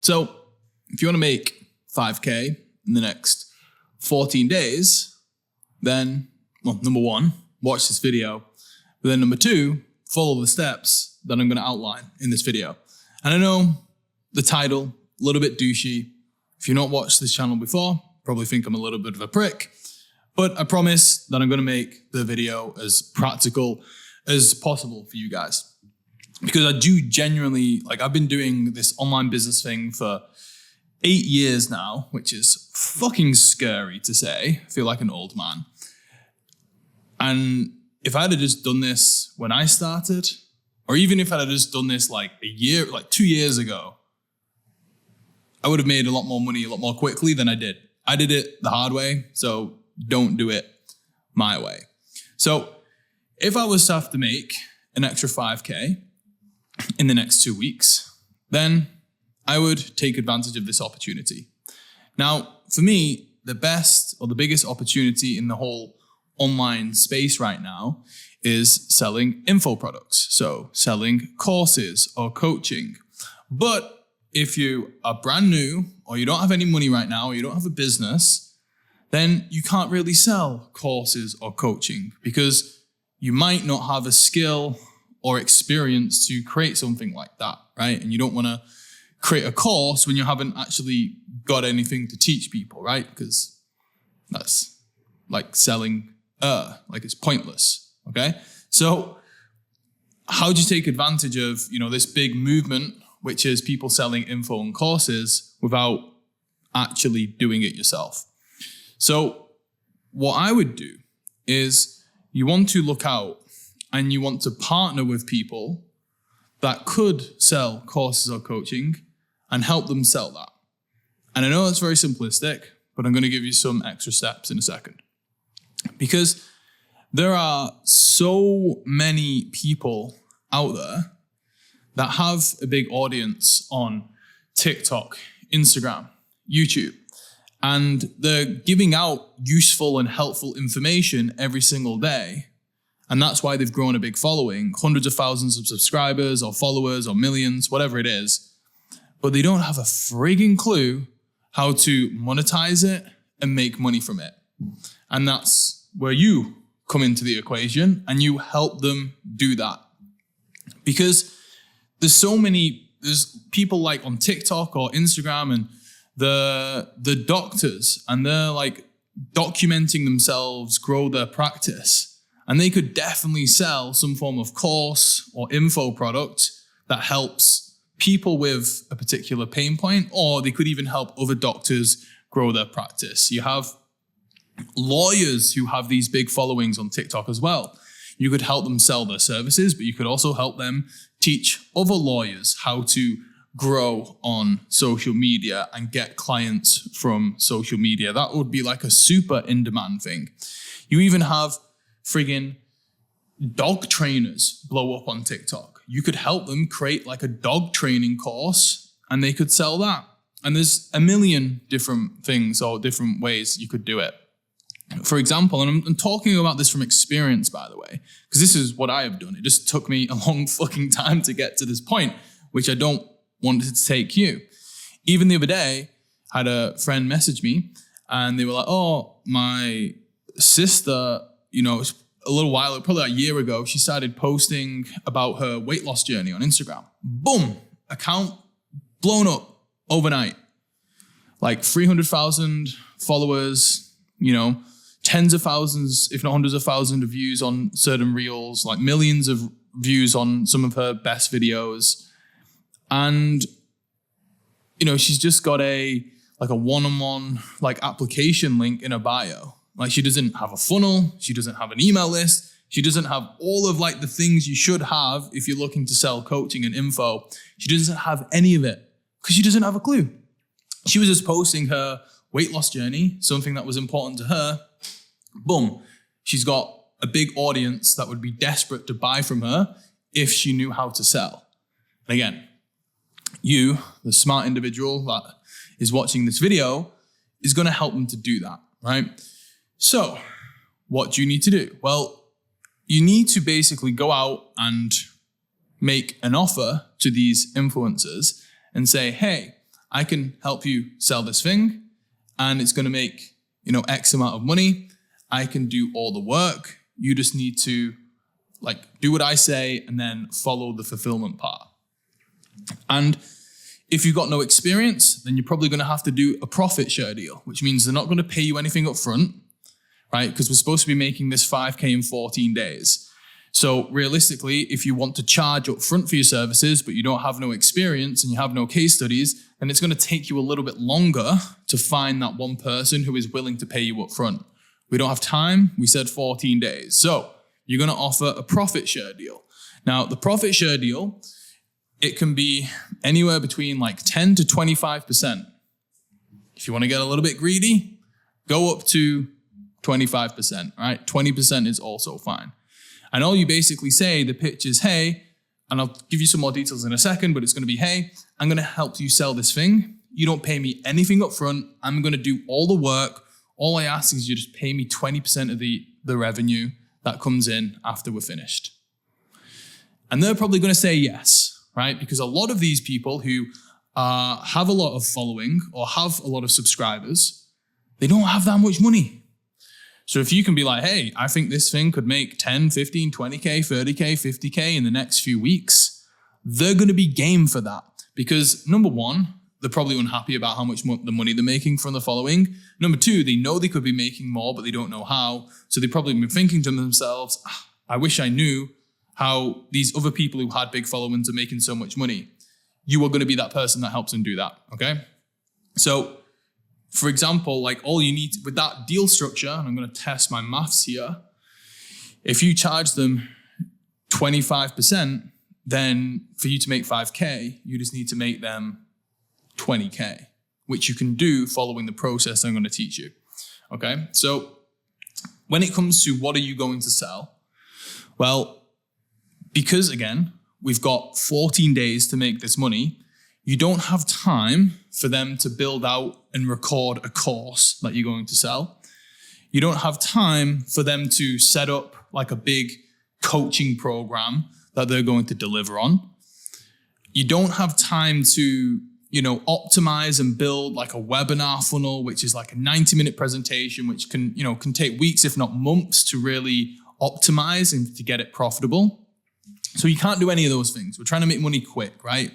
So if you want to make 5K in the next 14 days, then, well, number one, watch this video. But then number two, follow the steps that I'm going to outline in this video. And I know the title, a little bit douchey. If you've not watched this channel before, probably think I'm a little bit of a prick. But I promise that I'm going to make the video as practical as possible for you guys. Because I do genuinely, I've been doing this online business thing for 8 years now, which is fucking scary to say. I feel like an old man. And if I had just done this when I started, or even if I had just done this a year, 2 years ago, I would have made a lot more money a lot more quickly than I did. I did it the hard way, so don't do it my way. So if I was to have to make an extra 5K in the next 2 weeks, then I would take advantage of this opportunity. Now, for me, the best or the biggest opportunity in the whole online space right now is selling info products. So selling courses or coaching. But if you are brand new or you don't have any money right now or you don't have a business, then you can't really sell courses or coaching because you might not have a skill or experience to create something like that, right? And you don't want to create a course when you haven't actually got anything to teach people, right? Because that's like selling it's pointless, okay? So how do you take advantage of, this big movement, which is people selling info and courses without actually doing it yourself? So what I would do is you want to look out and you want to partner with people that could sell courses or coaching and help them sell that. And I know that's very simplistic, but I'm going to give you some extra steps in a second. Because there are so many people out there that have a big audience on TikTok, Instagram, YouTube, and they're giving out useful and helpful information every single day. And that's why they've grown a big following, hundreds of thousands of subscribers or followers or millions, whatever it is. But they don't have a frigging clue how to monetize it and make money from it. And that's where you come into the equation and you help them do that. Because there's people on TikTok or Instagram and the doctors, and they're documenting themselves, grow their practice. And they could definitely sell some form of course or info product that helps people with a particular pain point, or they could even help other doctors grow their practice. You have lawyers who have these big followings on TikTok as well. You could help them sell their services, but you could also help them teach other lawyers how to grow on social media and get clients from social media. That would be a super in-demand thing. You even have friggin' dog trainers blow up on TikTok. You could help them create a dog training course and they could sell that. And there's a million different things or different ways you could do it. For example, and I'm talking about this from experience, by the way, because this is what I have done. It just took me a long fucking time to get to this point, which I don't want it to take you. Even the other day, I had a friend message me and they were like, oh, my sister, a little while, probably a year ago, she started posting about her weight loss journey on Instagram. Boom, account blown up overnight. 300,000 followers, tens of thousands, if not hundreds of thousands of views on certain reels, millions of views on some of her best videos. And, she's just got a one-on-one application link in her bio. She doesn't have a funnel. She doesn't have an email list. She doesn't have all of the things you should have if you're looking to sell coaching and info. She doesn't have any of it because she doesn't have a clue. She was just posting her weight loss journey, something that was important to her. Boom. She's got a big audience that would be desperate to buy from her if she knew how to sell. And again, you, the smart individual that is watching this video, is going to help them to do that, right? So what do you need to do? Well, you need to basically go out and make an offer to these influencers and say, hey, I can help you sell this thing and it's going to make, X amount of money. I can do all the work. You just need to do what I say and then follow the fulfillment part. And if you've got no experience, then you're probably going to have to do a profit share deal, which means they're not going to pay you anything up front, right? Because we're supposed to be making this 5K in 14 days. So realistically, if you want to charge up front for your services, but you don't have no experience and you have no case studies, then it's going to take you a little bit longer to find that one person who is willing to pay you up front. We don't have time. We said 14 days. So you're going to offer a profit share deal. Now, the profit share deal, it can be anywhere between 10 to 25%. If you want to get a little bit greedy, go up to 25%, right? 20% is also fine. And all you basically say, the pitch is, hey, and I'll give you some more details in a second, but it's going to be, hey, I'm going to help you sell this thing. You don't pay me anything up front. I'm going to do all the work. All I ask is you just pay me 20% of the revenue that comes in after we're finished. And they're probably going to say yes, right? Because a lot of these people who have a lot of following or have a lot of subscribers, they don't have that much money. So if you can be like, hey, I think this thing could make 10, 15, 20K, 30K, 50K in the next few weeks, they're going to be game for that. Because number one, they're probably unhappy about how much the money they're making from the following. Number two, they know they could be making more, but they don't know how. So they've probably been thinking to themselves, I wish I knew how these other people who had big followings are making so much money. You are going to be that person that helps them do that, okay? So, for example, all you need with that deal structure, and I'm going to test my maths here, if you charge them 25%, then for you to make 5K, you just need to make them 20K, which you can do following the process I'm going to teach you. Okay, so when it comes to what are you going to sell? Well, because again, we've got 14 days to make this money, you don't have time for them to build out and record a course that you're going to sell. You don't have time for them to set up a big coaching program that they're going to deliver on. You don't have time to, optimize and build a webinar funnel, which is a 90-minute presentation, which can take weeks, if not months, to really optimize and to get it profitable. So you can't do any of those things. We're trying to make money quick, right?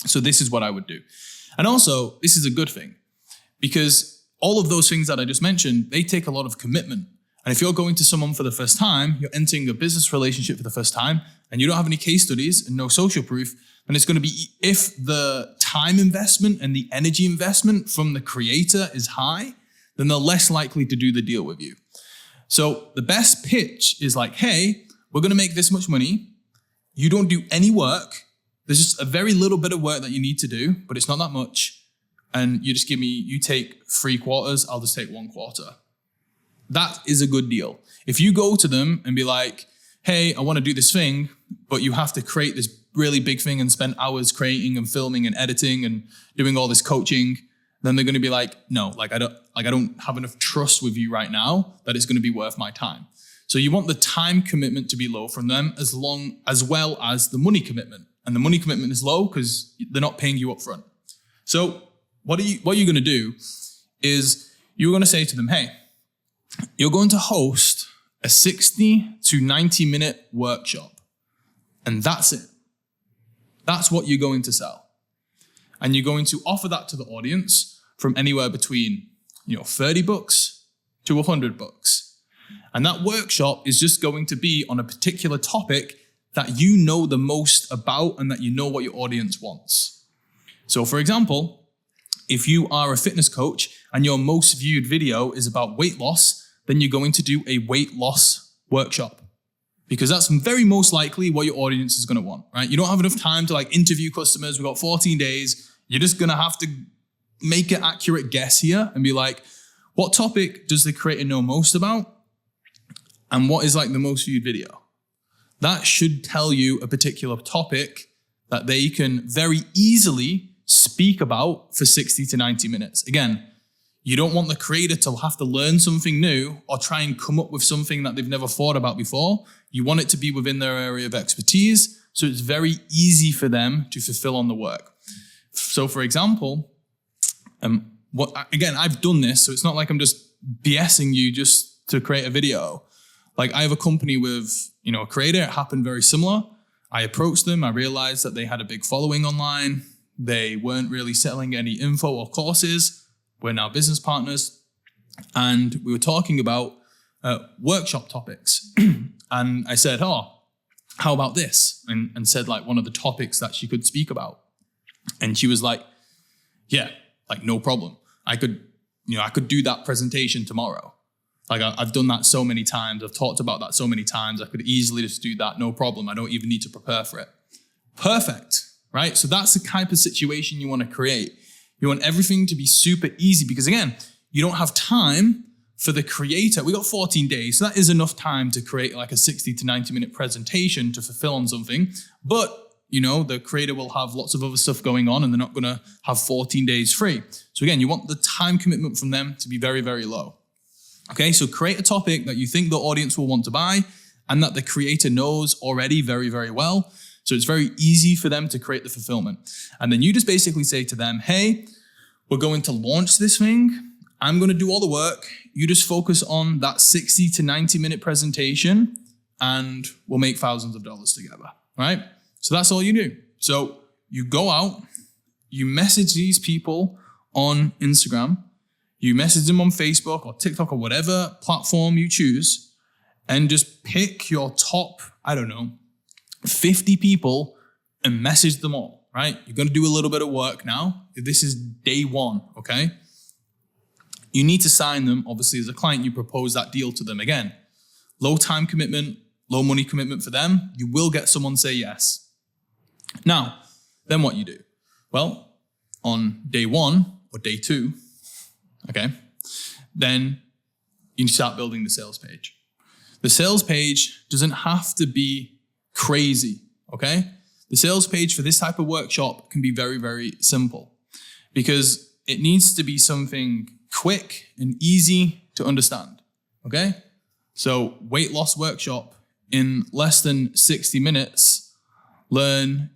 So this is what I would do. And also, this is a good thing because all of those things that I just mentioned, they take a lot of commitment. And if you're going to someone for the first time, you're entering a business relationship for the first time, and you don't have any case studies and no social proof, then it's going to be, if the time investment and the energy investment from the creator is high, then they're less likely to do the deal with you. So the best pitch is hey, we're going to make this much money. You don't do any work. There's just a very little bit of work that you need to do, but it's not that much. And you just you take 3 quarters, I'll just take 1 quarter. That is a good deal. If you go to them and be like, hey, I want to do this thing, but you have to create this really big thing and spend hours creating and filming and editing and doing all this coaching, then they're going to be like, no, I don't have enough trust with you right now that it's going to be worth my time. So you want the time commitment to be low from them as well as the money commitment. And the money commitment is low because they're not paying you up front. So what you're going to do is you're going to say to them, hey, you're going to host a 60 to 90-minute workshop. And that's it. That's what you're going to sell. And you're going to offer that to the audience from anywhere between, $30 to $100. And that workshop is just going to be on a particular topic that you know the most about and that you know what your audience wants. So for example, if you are a fitness coach and your most viewed video is about weight loss, then you're going to do a weight loss workshop because that's very most likely what your audience is going to want, right? You don't have enough time to interview customers. We've got 14 days. You're just going to have to make an accurate guess here and be like, what topic does the creator know most about? And what is the most viewed video? That should tell you a particular topic that they can very easily speak about for 60 to 90 minutes. Again, you don't want the creator to have to learn something new or try and come up with something that they've never thought about before. You want it to be within their area of expertise, so it's very easy for them to fulfill on the work. So for example, Again, I've done this, so it's not like I'm just BSing you just to create a video. Like I have a company with, a creator. It happened very similar. I approached them. I realized that they had a big following online. They weren't really selling any info or courses. We're now business partners. And we were talking about workshop topics. And I said, how about this? And said like one of the topics that she could speak about. And she was like, yeah, like no problem. I could do that presentation tomorrow. Like I've done that so many times. I've talked about that so many times. I could easily just do that. No problem. I don't even need to prepare for it. Perfect, right? So that's the type of situation you want to create. You want everything to be super easy because again, you don't have time for the creator. We got 14 days. So that is enough time to create like a 60 to 90 minute presentation to fulfill on something. But the creator will have lots of other stuff going on and they're not going to have 14 days free. So again, you want the time commitment from them to be very, very low. Okay, so create a topic that you think the audience will want to buy and that the creator knows already very, very well. So it's very easy for them to create the fulfillment. And then you just basically say to them, hey, we're going to launch this thing. I'm going to do all the work. You just focus on that 60 to 90 minute presentation and we'll make thousands of dollars together, right? So that's all you do. So you go out, you message these people on Instagram, you message them on Facebook or TikTok or whatever platform you choose, and just pick your top, 50 people and message them all, right? You're going to do a little bit of work now. This is day one, okay? You need to sign them. Obviously, as a client, you propose that deal to them. Again, low time commitment, low money commitment for them. You will get someone say yes. Now, then what you do? Well, on day one or day two, okay, then you start building the sales page. The sales page doesn't have to be crazy, okay? The sales page for this type of workshop can be very, very simple because it needs to be something quick and easy to understand, okay? So weight loss workshop in less than 60 minutes, learn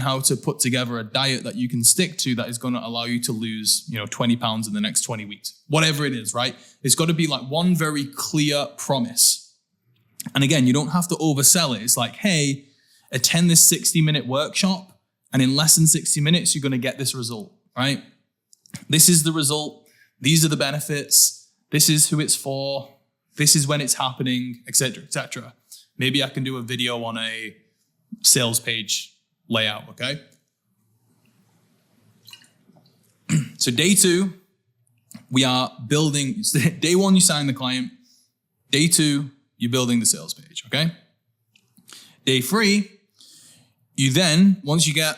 how to put together a diet that you can stick to that is going to allow you to lose, 20 pounds in the next 20 weeks, whatever it is, right? It's got to be like one very clear promise. And again, you don't have to oversell it. It's like, hey, attend this 60-minute workshop and in less than 60 minutes, you're going to get this result, right? This is the result. These are the benefits. This is who it's for. This is when it's happening, etc., etc. Maybe I can do a video on a sales page layout, okay? So day two, we are building, day one, you sign the client. Day two, you're building the sales page, okay? Day three, you then, once you get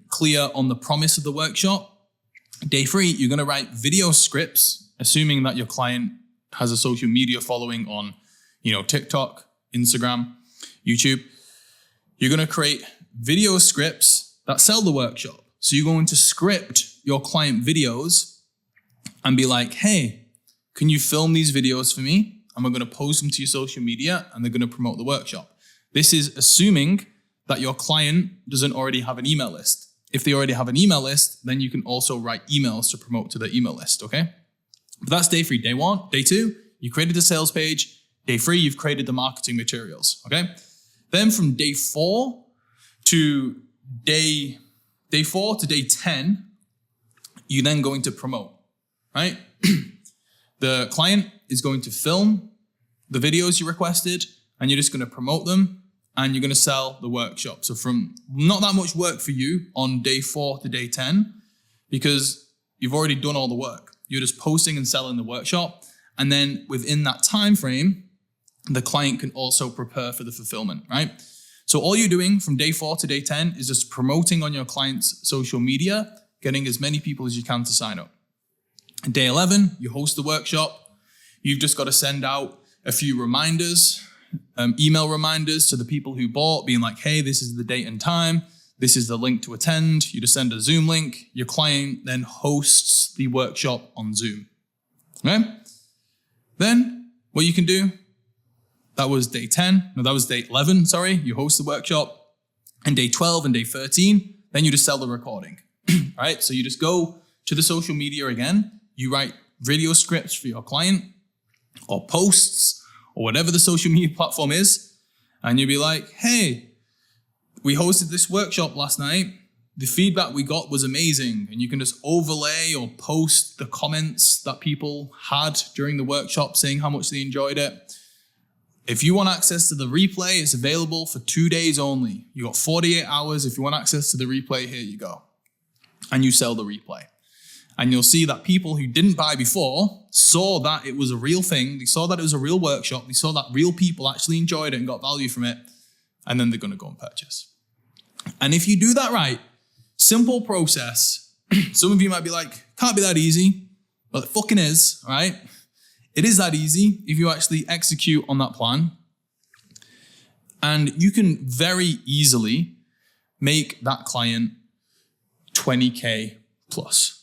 clear on the promise of the workshop, day three, you're going to write video scripts, assuming that your client has a social media following on, TikTok, Instagram, YouTube. You're going to create video scripts that sell the workshop. So you're going to script your client videos and be like, hey, can you film these videos for me? And we're going to post them to your social media and they're going to promote the workshop. This is assuming that your client doesn't already have an email list. If they already have an email list, then you can also write emails to promote to the email list, okay? But that's day three. Day one, day two, you created the sales page. Day three, you've created the marketing materials, okay? Then from day four to day 10, you're then going to promote, right? The client is going to film the videos you requested and you're just going to promote them and you're going to sell the workshop. So from not that much work for you on day 4 to day 10 because you've already done all the work. You're just posting and selling the workshop. And then within that time frame, the client can also prepare for the fulfillment, right? So all you're doing from day 4 to day 10 is just promoting on your client's social media, getting as many people as you can to sign up. Day 11, you host the workshop. You've just got to send out a few reminders, email reminders to the people who bought, being like, hey, this is the date and time. This is the link to attend. You just send a Zoom link. Your client then hosts the workshop on Zoom. Okay? Then what you can do, that was day 10. No, that was day 11, sorry. You host the workshop. And day 12 and day 13, then you just sell the recording. All right? So you just go to the social media again. You write video scripts for your client or posts or whatever the social media platform is. And you'll be like, hey, we hosted this workshop last night. The feedback we got was amazing. And you can just overlay or post the comments that people had during the workshop saying how much they enjoyed it. If you want access to the replay, it's available for 2 days only. You got 48 hours. If you want access to the replay, here you go. And you sell the replay. And you'll see that people who didn't buy before saw that it was a real thing. They saw that it was a real workshop. They saw that real people actually enjoyed it and got value from it. And then they're going to go and purchase. And if you do that right, simple process. Some of you might be like, can't be that easy. Well, it fucking is, right? It is that easy if you actually execute on that plan. And you can very easily make that client 20K plus.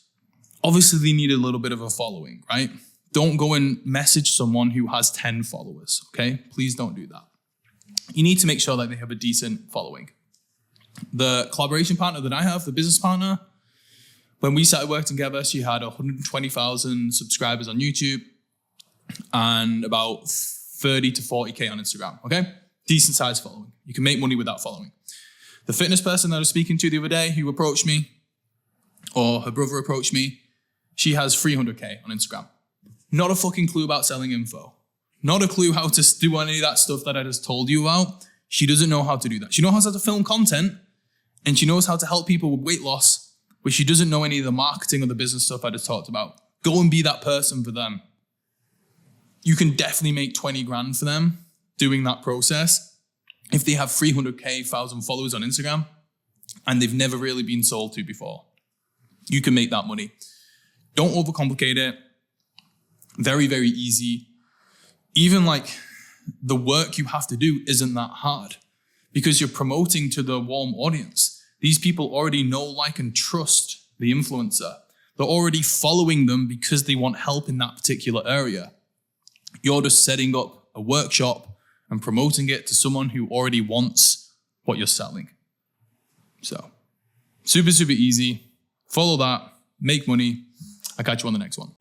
Obviously, they need a little bit of a following, right? Don't go and message someone who has 10 followers, okay? Please don't do that. You need to make sure that they have a decent following. The collaboration partner that I have, the business partner, when we started working together, she had 120,000 subscribers on YouTube and about 30 to 40K on Instagram, okay? Decent sized following. You can make money with that following. The fitness person that I was speaking to the other day who approached me, or her brother approached me, she has 300K on Instagram. Not a fucking clue about selling info. Not a clue how to do any of that stuff that I just told you about. She doesn't know how to do that. She knows how to film content and she knows how to help people with weight loss, but she doesn't know any of the marketing or the business stuff I just talked about. Go and be that person for them. You can definitely make 20 grand for them doing that process if they have 300K, 1,000 followers on Instagram and they've never really been sold to before. You can make that money. Don't overcomplicate it. Very, very easy. Even like the work you have to do isn't that hard because you're promoting to the warm audience. These people already know, like, and trust the influencer. They're already following them because they want help in that particular area. You're just setting up a workshop and promoting it to someone who already wants what you're selling. So super, super easy. Follow that, make money. I'll catch you on the next one.